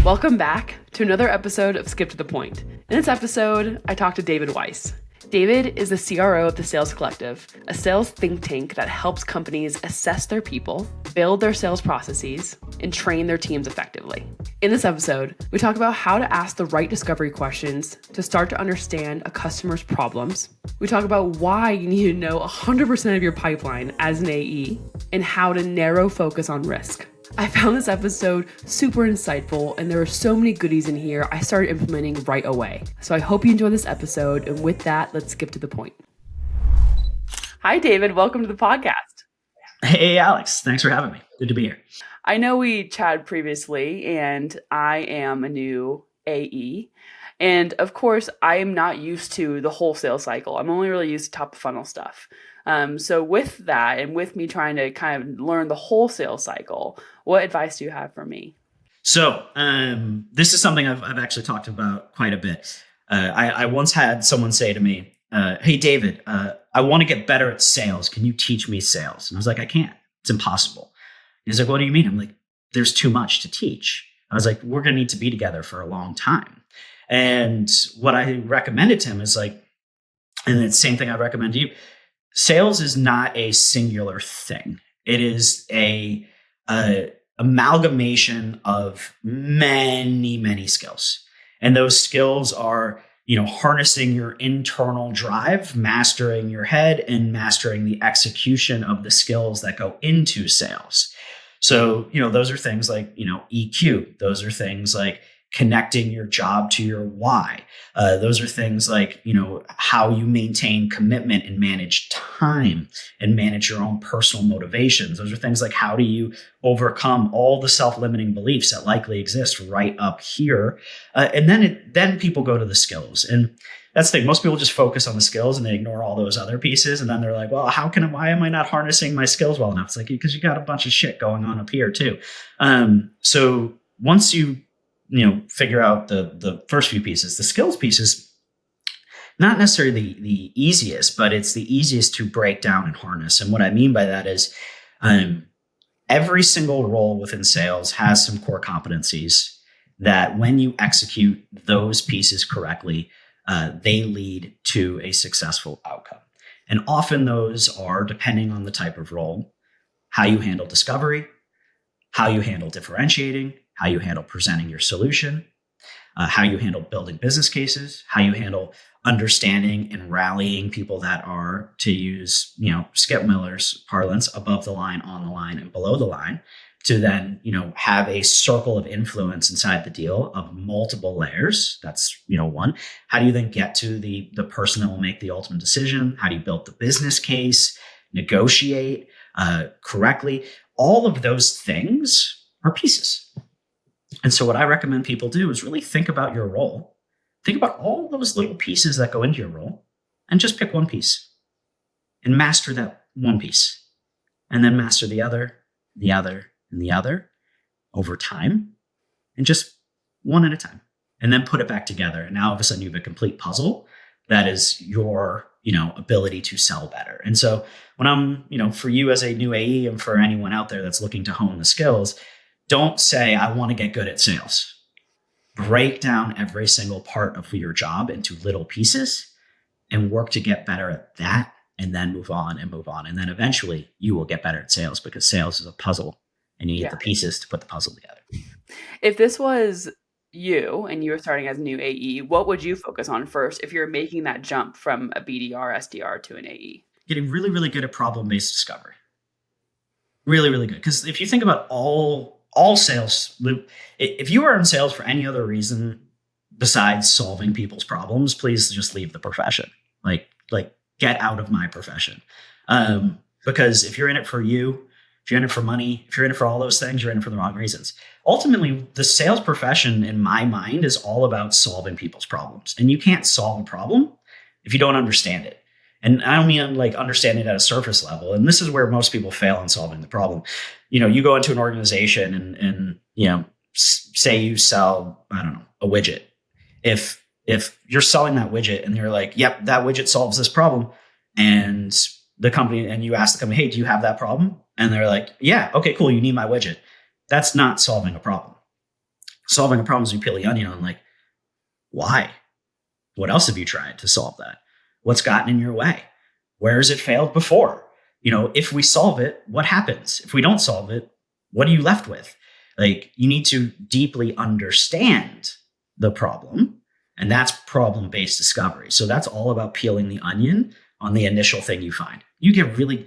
Welcome back to another episode of Skip to the Point. In this episode, I talked to David Weiss. David is the CRO of the Sales Collective, a sales think tank that helps companies assess their people, build their sales processes, and train their teams effectively. In this episode, we talk about how to ask the right discovery questions to start to understand a customer's problems. We talk about why you need to know 100% of your pipeline as an AE and how to narrow focus on risk. I found this episode super insightful, and there are so many goodies in here I started implementing right away. So I hope you enjoy this episode, and with that, let's skip to the point. Hi, David. Welcome to the podcast. Hey, Alex. Thanks for having me. Good to be here. I know we chatted previously, and I am a new AE. And of course, I am not used to the whole sales cycle. I'm only really used to top of funnel stuff. So with that, and with me trying to kind of learn the whole sales cycle, what advice do you have for me? So this is something I've actually talked about quite a bit. I once had someone say to me, hey, David, I want to get better at sales. Can you teach me sales? And I was like, I can't. It's impossible. He's like, what do you mean? I'm like, there's too much to teach. I was like, we're going to need to be together for a long time. And what I recommended to him is like, and it's the same thing I recommend to you, sales is not a singular thing. It is a amalgamation of many, many skills. And those skills are, harnessing your internal drive, mastering your head, and mastering the execution of the skills that go into sales. So, those are things like, EQ. Those are things like connecting your job to your why. Those are things like, how you maintain commitment and manage time and manage your own personal motivations. Those are things like, how do you overcome all the self-limiting beliefs that likely exist right up here? And then people go to the skills. And that's the thing. Most people just focus on the skills and they ignore all those other pieces. And then they're like, well, why am I not harnessing my skills well enough? It's like, because you got a bunch of shit going on up here too. So once you figure out the first few pieces, the skills pieces, not necessarily the easiest, but it's the easiest to break down and harness. And what I mean by that is every single role within sales has some core competencies that when you execute those pieces correctly, they lead to a successful outcome. And often those are, depending on the type of role, how you handle discovery, how you handle differentiating, how you handle presenting your solution, how you handle building business cases, how you handle understanding and rallying people that are, to use, Skip Miller's parlance, above the line, on the line, and below the line, to then, have a circle of influence inside the deal of multiple layers. That's, one. How do you then get to the person that will make the ultimate decision? How do you build the business case, negotiate correctly? All of those things are pieces. And so what I recommend people do is really think about your role. Think about all those little pieces that go into your role and just pick one piece and master that one piece, and then master the other, and the other over time, and just one at a time, and then put it back together. And now all of a sudden you have a complete puzzle that is your, ability to sell better. And so when I'm, for you as a new AE and for anyone out there that's looking to hone the skills, don't say, I want to get good at sales. Break down every single part of your job into little pieces and work to get better at that, and then move on. And then eventually you will get better at sales, because sales is a puzzle and you need the pieces to put the puzzle together. If this was you and you were starting as a new AE, what would you focus on first if you're making that jump from a BDR, SDR to an AE? Getting really, really good at problem-based discovery. Really, really good. Because if you think about all sales, if you are in sales for any other reason besides solving people's problems, please just leave the profession. Like get out of my profession. Because if you're in it for you, if you're in it for money, if you're in it for all those things, you're in it for the wrong reasons. Ultimately, the sales profession, in my mind, is all about solving people's problems. And you can't solve a problem if you don't understand it. And I don't mean like understand it at a surface level. And this is where most people fail in solving the problem. You go into an organization and say you sell, I don't know, a widget. If you're selling that widget and you're like, yep, that widget solves this problem, and the company, and you ask the company, hey, do you have that problem? And they're like, yeah, okay, cool. You need my widget. That's not solving a problem. solving a problem is you peel the onion on like, why? What else have you tried to solve that? What's gotten in your way? Where has it failed before? If we solve it, what happens? If we don't solve it, what are you left with? Like, you need to deeply understand the problem, and that's problem-based discovery. So that's all about peeling the onion on the initial thing you find. You get really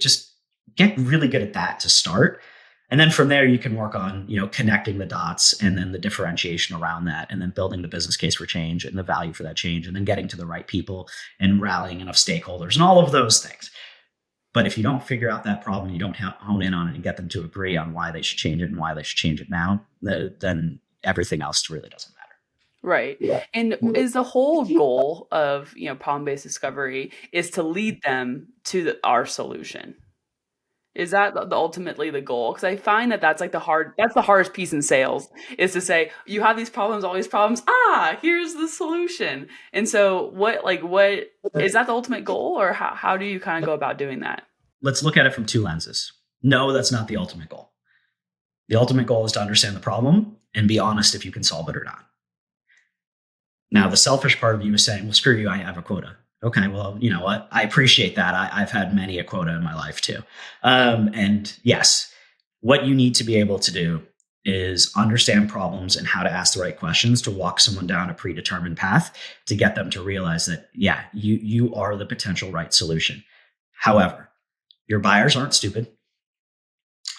good at that to start. And then from there, you can work on, connecting the dots and then the differentiation around that, and then building the business case for change and the value for that change, and then getting to the right people and rallying enough stakeholders and all of those things. But if you don't figure out that problem, you don't hone in on it and get them to agree on why they should change it and why they should change it now, then everything else really doesn't matter. Right. Yeah. And is the whole goal of, problem-based discovery is to lead them to our solution? Is that ultimately the goal? Because I find that's like the hardest piece in sales, is to say, you have these problems, all these problems. Here's the solution. And so what is that the ultimate goal, or how do you kind of go about doing that? Let's look at it from two lenses. No, that's not the ultimate goal. The ultimate goal is to understand the problem and be honest if you can solve it or not. Now, the selfish part of you is saying, well, screw you, I have a quota. Okay, well, you know what? I appreciate that. I've had many a quota in my life too. And yes, what you need to be able to do is understand problems and how to ask the right questions to walk someone down a predetermined path to get them to realize that, yeah, you are the potential right solution. However, your buyers aren't stupid.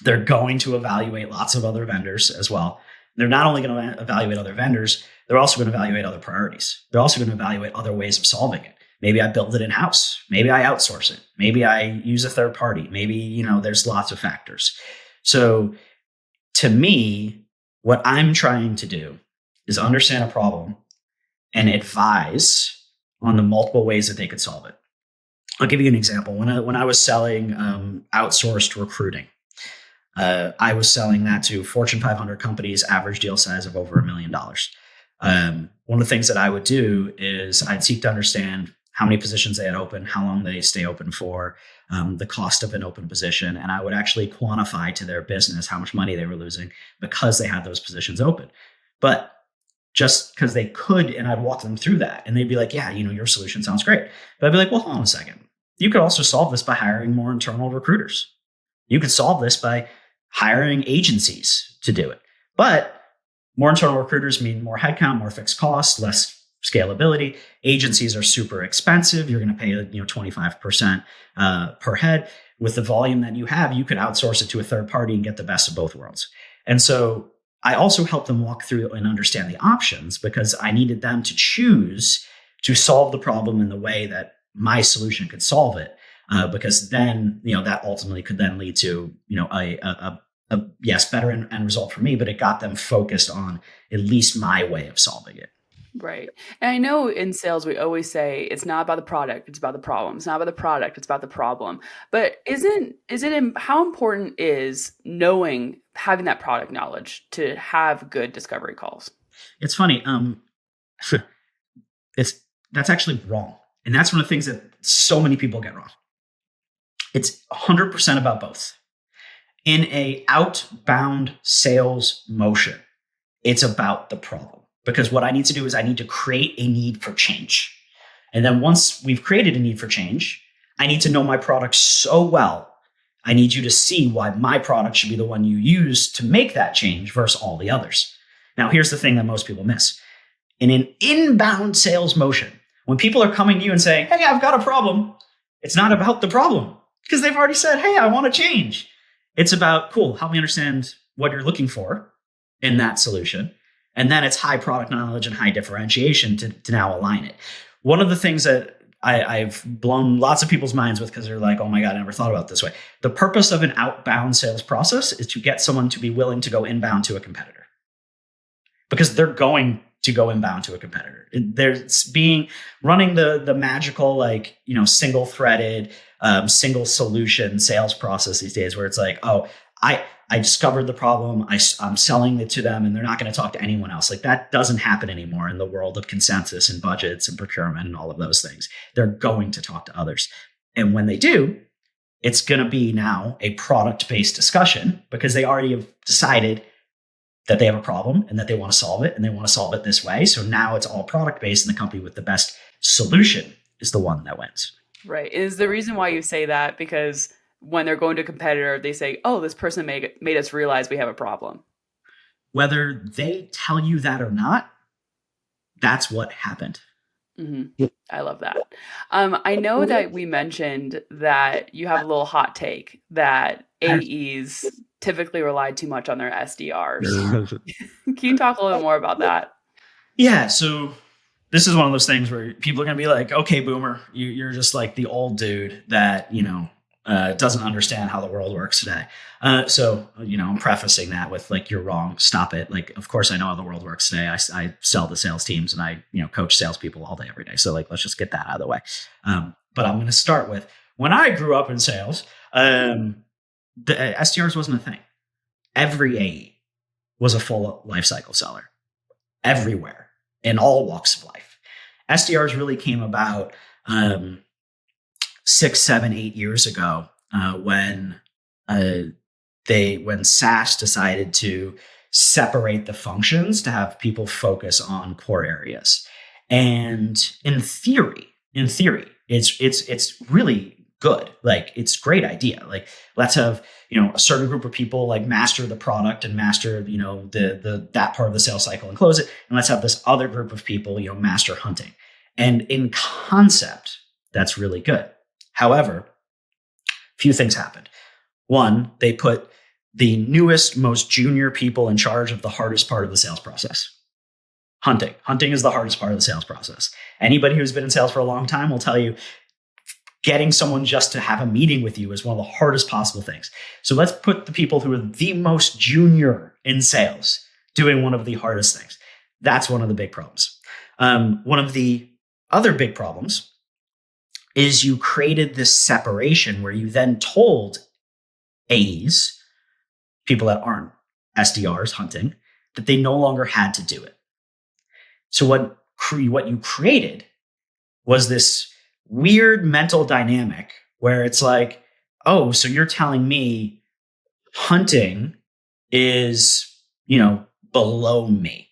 They're going to evaluate lots of other vendors as well. They're not only going to evaluate other vendors, they're also going to evaluate other priorities. They're also going to evaluate other ways of solving it. Maybe I build it in-house. Maybe I outsource it. Maybe I use a third party. Maybe, there's lots of factors. So to me, what I'm trying to do is understand a problem and advise on the multiple ways that they could solve it. I'll give you an example. When I was selling outsourced recruiting, I was selling that to Fortune 500 companies, average deal size of over $1 million. One of the things that I would do is I'd seek to understand how many positions they had open, how long they stay open for, the cost of an open position. And I would actually quantify to their business how much money they were losing because they had those positions open. But just because they could, and I'd walk them through that, and they'd be like, yeah, your solution sounds great. But I'd be like, well, hold on a second. You could also solve this by hiring more internal recruiters. You could solve this by hiring agencies to do it. But more internal recruiters mean more headcount, more fixed costs, less scalability. Agencies are super expensive. You're going to pay 25% per head. With the volume that you have, you could outsource it to a third party and get the best of both worlds. And so I also help them walk through and understand the options, because I needed them to choose to solve the problem in the way that my solution could solve it. Because then, that ultimately could then lead to, a better end result for me, but it got them focused on at least my way of solving it. Right. And I know in sales, we always say it's not about the product, it's about the problem. It's not about the product, it's about the problem. But how important is having that product knowledge to have good discovery calls? It's funny. That's actually wrong. And that's one of the things that so many people get wrong. It's 100% about both. In a outbound sales motion, it's about the problem. Because what I need to do is I need to create a need for change. And then once we've created a need for change, I need to know my product so well. I need you to see why my product should be the one you use to make that change versus all the others. Now, here's the thing that most people miss. In an inbound sales motion, when people are coming to you and saying, hey, I've got a problem, it's not about the problem, because they've already said, hey, I want to change. It's about, cool, help me understand what you're looking for in that solution. And then it's high product knowledge and high differentiation to now align it. One of the things that I've blown lots of people's minds with, because they're like, oh my God, I never thought about it this way. The purpose of an outbound sales process is to get someone to be willing to go inbound to a competitor. Because they're going to go inbound to a competitor. There's running the magical, single threaded, single solution sales process these days, where it's like, oh, I discovered the problem, I'm selling it to them, and they're not going to talk to anyone else. Like, that doesn't happen anymore in the world of consensus and budgets and procurement and all of those things. They're going to talk to others. And when they do, it's going to be now a product-based discussion, because they already have decided that they have a problem and that they want to solve it, and they want to solve it this way. So now it's all product based, and the company with the best solution is the one that wins. Right. Is the reason why you say that because when they're going to a competitor, they say, oh, this person made us realize we have a problem. Whether they tell you that or not, that's what happened. Mm-hmm. I love that. I know that we mentioned that you have a little hot take that AEs typically rely too much on their SDRs. Can you talk a little more about that? Yeah. So this is one of those things where people are going to be like, okay, boomer, you're just like the old dude that, doesn't understand how the world works today. So I'm prefacing that with like, you're wrong. Stop it. Like, of course I know how the world works today. I sell to sales teams and I, coach salespeople all day, every day. So like, let's just get that out of the way. But I'm going to start with when I grew up in sales, the SDRs wasn't a thing. Every AE was a full life cycle seller everywhere in all walks of life. SDRs really came about 6, 7, 8 years ago when SaaS decided to separate the functions to have people focus on core areas. And in theory, it's really good. Like, it's a great idea. Like, let's have, a certain group of people like master the product and master, that part of the sales cycle and close it. And let's have this other group of people, master hunting. And in concept, that's really good. However, a few things happened. One, they put the newest, most junior people in charge of the hardest part of the sales process. Hunting. Hunting is the hardest part of the sales process. Anybody who's been in sales for a long time will tell you getting someone just to have a meeting with you is one of the hardest possible things. So let's put the people who are the most junior in sales doing one of the hardest things. That's one of the big problems. One of the other big problems is you created this separation where you then told AEs, people that aren't SDRs hunting, that they no longer had to do it. So what you created was this weird mental dynamic where it's like, oh, so you're telling me hunting is, below me.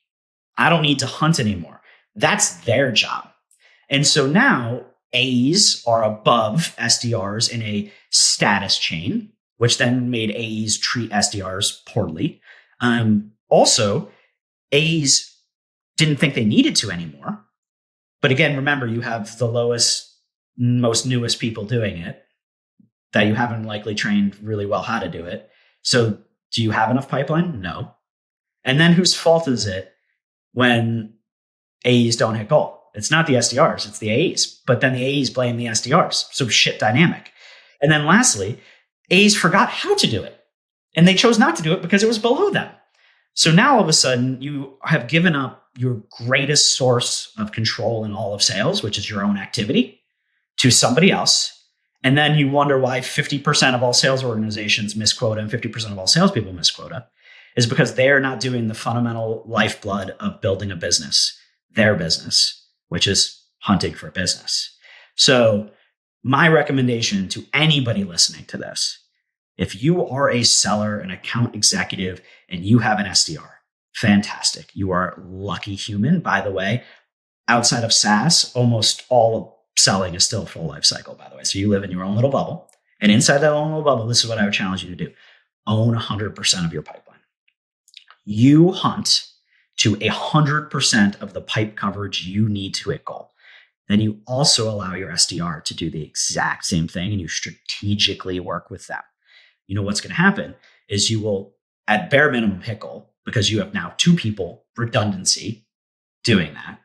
I don't need to hunt anymore. That's their job. And so now AEs are above SDRs in a status chain, which then made AEs treat SDRs poorly. Also, AEs didn't think they needed to anymore. But again, remember, you have the lowest, most newest people doing it that you haven't likely trained really well how to do it. So do you have enough pipeline? No. And then whose fault is it when AEs don't hit goal? It's not the SDRs, it's the AEs. But then the AEs blame the SDRs. So shit dynamic. And then lastly, AEs forgot how to do it. And they chose not to do it because it was below them. So now all of a sudden you have given up your greatest source of control in all of sales, which is your own activity, to somebody else. And then you wonder why 50% of all sales organizations miss quota and 50% of all salespeople miss quota, is because they're not doing the fundamental lifeblood of building a business, their business, which is hunting for business. So my recommendation to anybody listening to this, if you are a seller, an account executive, and you have an SDR, fantastic. You are a lucky human. By the way, outside of SaaS, almost all selling is still full life cycle, by the way. So you live in your own little bubble. And inside that own little bubble, this is what I would challenge you to do. Own 100% of your pipeline. You hunt to 100% of the pipe coverage you need to hit goal. Then you also allow your SDR to do the exact same thing, and you strategically work with them. You know what's going to happen is you will, at bare minimum, hit goal because you have now 2 people redundancy doing that,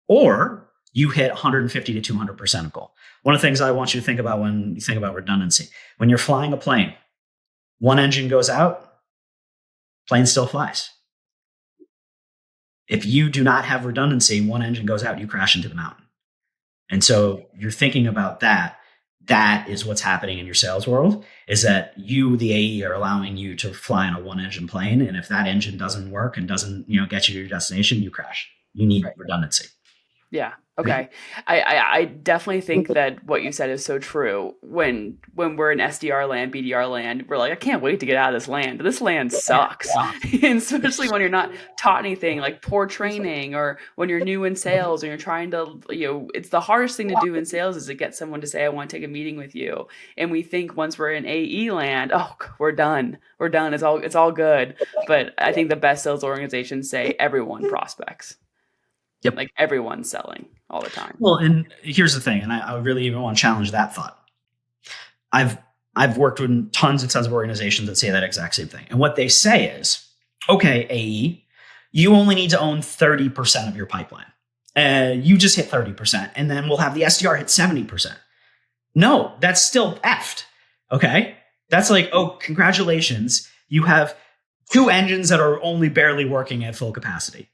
or you hit 150 to 200% of goal. One of the things I want you to think about when you think about redundancy, when you're flying a plane, one engine goes out, plane still flies. If you do not have redundancy, one engine goes out, you crash into the mountain. And so you're thinking about that. That is what's happening in your sales world, is that you, the AE, are allowing you to fly on a one engine plane. And if that engine doesn't work and doesn't, get you to your destination, you crash. You need redundancy. Yeah. Okay. I definitely think that what you said is so true. When we're in SDR land, BDR land, we're like, I can't wait to get out of this land. This land sucks. And especially when you're not taught anything, like poor training, or when you're new in sales and you're trying to, it's the hardest thing to do in sales is to get someone to say, I want to take a meeting with you. And we think once we're in AE land, oh, we're done. We're done. It's all good. But I think the best sales organizations say everyone prospects. Yep. Like everyone's selling all the time. Well, and here's the thing, and I really even want to challenge that thought. I've worked with tons and tons of organizations that say that exact same thing. And what they say is, okay, AE, you only need to own 30% of your pipeline. You just hit 30%, and then we'll have the SDR hit 70%. No, that's still effed. Okay. That's like, oh, congratulations. You have 2 engines that are only barely working at full capacity.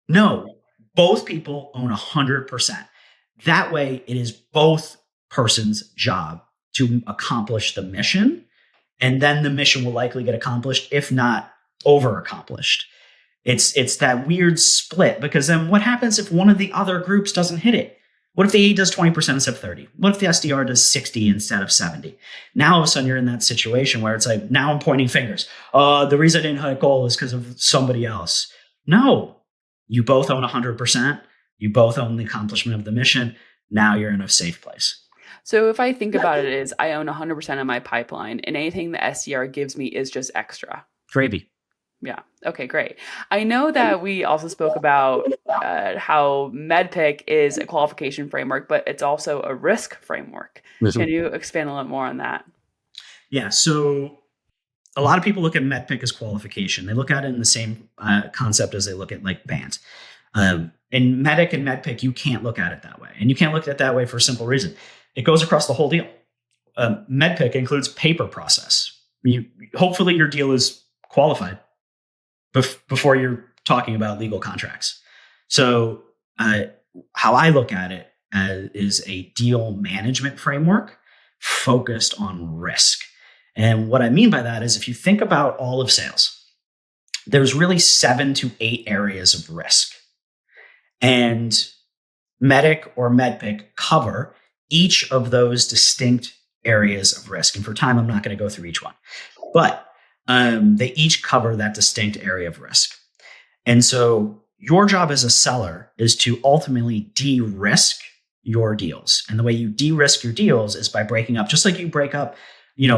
No, both people own 100%. That way, it is both person's job to accomplish the mission, and then the mission will likely get accomplished, if not over accomplished. It's that weird split, because then what happens if one of the other groups doesn't hit it? What if the AE does 20% instead of 30? What if the SDR does 60 instead of 70? Now, all of a sudden, you're in that situation where it's like, now I'm pointing fingers. The reason I didn't hit goal is because of somebody else. No. You both own 100%. You both own the accomplishment of the mission. Now you're in a safe place. So if I think about it as I own 100% of my pipeline, and anything the SDR gives me is just extra. Gravy. Yeah. Okay, great. I know that we also spoke about how MEDDPICC is a qualification framework, but it's also a risk framework. Can you expand a little more on that? Yeah. So a lot of people look at MEDDPICC as qualification. They look at it in the same concept as they look at like BANT. In MEDDICC and MEDDPICC, you can't look at it that way. And you can't look at it that way for a simple reason. It goes across the whole deal. MEDDPICC includes paper process. Hopefully your deal is qualified before you're talking about legal contracts. So how I look at it is a deal management framework focused on risk. And what I mean by that is if you think about all of sales, there's really 7 to 8 areas of risk. And MEDDICC or MEDDPICC cover each of those distinct areas of risk. And for time, I'm not going to go through each one. But they each cover that distinct area of risk. And so your job as a seller is to ultimately de-risk your deals. And the way you de-risk your deals is by breaking up, just like you break up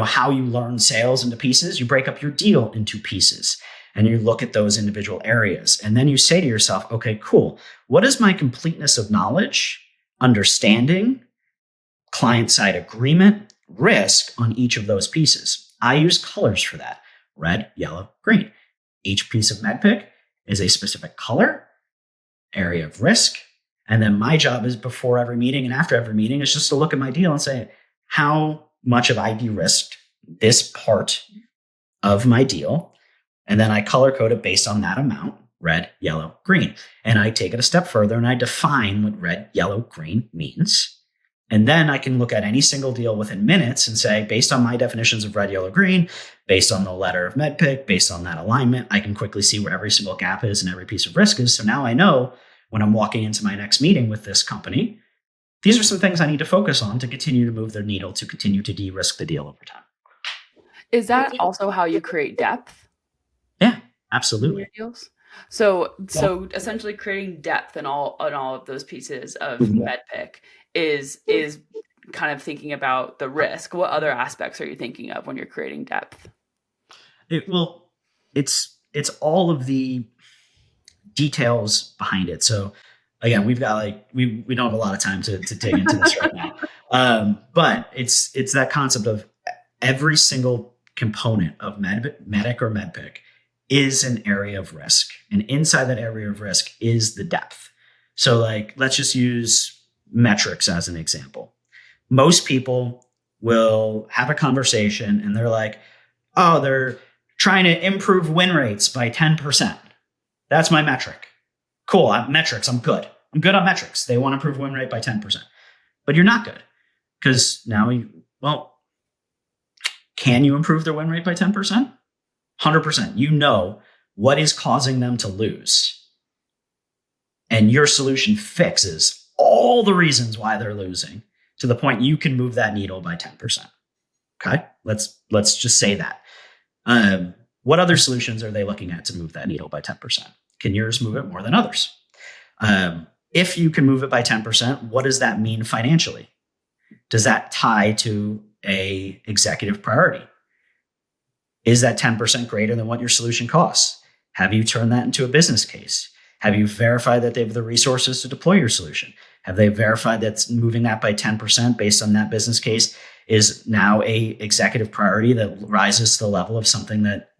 how you learn sales into pieces, you break up your deal into pieces and you look at those individual areas. And then you say to yourself, okay, cool. What is my completeness of knowledge, understanding, client side agreement, risk on each of those pieces? I use colors for that: red, yellow, green. Each piece of MEDDPICC is a specific color, area of risk. And then my job is before every meeting and after every meeting is just to look at my deal and say, how much have I de-risked this part of my deal? And then I color code it based on that amount: red, yellow, green. And I take it a step further and I define what red, yellow, green means. And then I can look at any single deal within minutes and say, based on my definitions of red, yellow, green, based on the letter of MEDDPICC, based on that alignment, I can quickly see where every single gap is and every piece of risk is. So now I know when I'm walking into my next meeting with this company, these are some things I need to focus on to continue to move their needle, to continue to de-risk the deal over time. Is that also how you create depth? Yeah, absolutely. In your deals? So essentially creating depth in all of those pieces of MEDDPICC is kind of thinking about the risk. What other aspects are you thinking of when you're creating depth? It's all of the details behind it. So again, we've got we don't have a lot of time to dig into this right now. But it's that concept of every single component of MEDDICC or MEDDPICC is an area of risk. And inside that area of risk is the depth. So let's just use metrics as an example. Most people will have a conversation and they're like, oh, they're trying to improve win rates by 10%. That's my metric. Cool. Metrics. I'm good. I'm good on metrics. They want to improve win rate by 10%. But you're not good because now can you improve their win rate by 10%? 100%. You know what is causing them to lose. and your solution fixes all the reasons why they're losing to the point you can move that needle by 10%. Okay, let's just say that. What other solutions are they looking at to move that needle by 10%? Can yours move it more than others? If you can move it by 10%, what does that mean financially? Does that tie to a executive priority? Is that 10% greater than what your solution costs? Have you turned that into a business case? Have you verified that they have the resources to deploy your solution? Have they verified that moving that by 10% based on that business case is now a executive priority that rises to the level of something that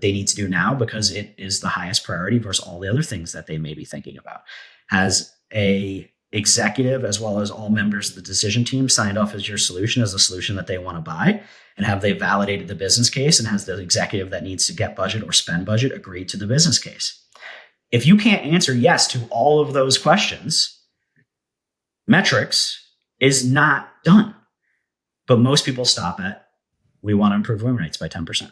they need to do now because it is the highest priority versus all the other things that they may be thinking about? Has a executive as well as all members of the decision team signed off as your solution as a solution that they want to buy? And have they validated the business case? And has the executive that needs to get budget or spend budget agreed to the business case? If you can't answer yes to all of those questions, metrics is not done. But most people stop at, we want to improve win rates by 10%.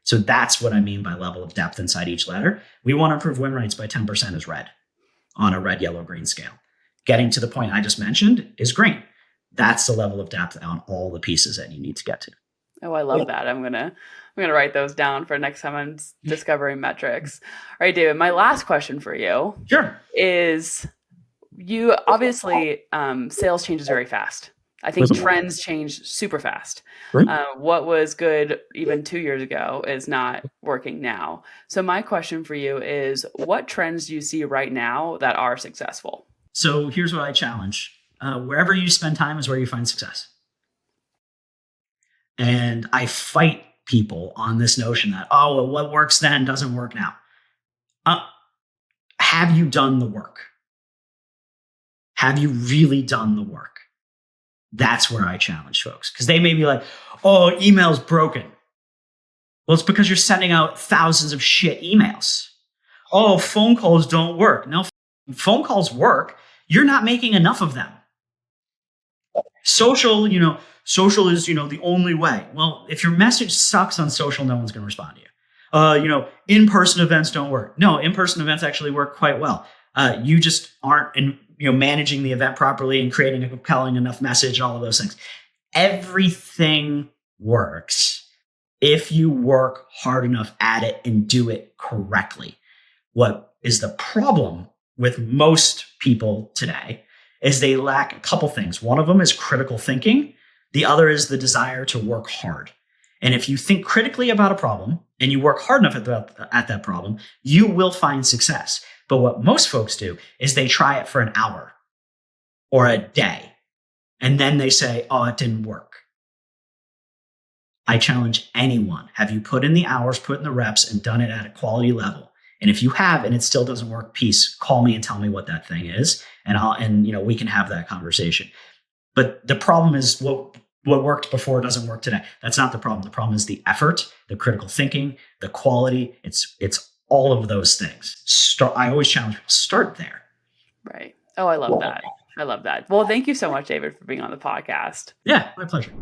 So that's what I mean by level of depth inside each letter. We want to improve win rates by 10% is red on a red, yellow, green scale. Getting to the point I just mentioned is green. That's the level of depth on all the pieces that you need to get to. Oh, I love that. I'm gonna write those down for next time I'm discovering metrics. All right, David, my last question for you is, you obviously, sales changes very fast. I think trends change super fast. What was good even 2 years ago is not working now. So my question for you is, what trends do you see right now that are successful? So here's what I challenge. Wherever you spend time is where you find success. And I fight people on this notion that, oh, well, what works then doesn't work now. Have you done the work? Have you really done the work? That's where I challenge folks, because they may be like, oh, email's broken. Well, it's because you're sending out thousands of shit emails. Oh, phone calls don't work. No, phone calls work. You're not making enough of them. Social is, the only way. Well, if your message sucks on social, no one's going to respond to you. In-person events don't work. No, in-person events actually work quite well. You just aren't managing the event properly and creating a compelling enough message and all of those things. Everything works if you work hard enough at it and do it correctly. What is the problem with most people today is they lack a couple things. One of them is critical thinking. The other is the desire to work hard. And if you think critically about a problem and you work hard enough at that problem, you will find success. But what most folks do is they try it for an hour or a day, and then they say, oh, it didn't work. I challenge anyone. Have you put in the hours, put in the reps, and done it at a quality level? And if you have and it still doesn't work, please call me and tell me what that thing is, and we can have that conversation. But the problem is what worked before doesn't work today. That's not the problem. The problem is the effort, the critical thinking, the quality. It's all of those things. I always challenge people, start there. Right. Oh, I love that. I love that. Well, thank you so much, David, for being on the podcast. Yeah, my pleasure.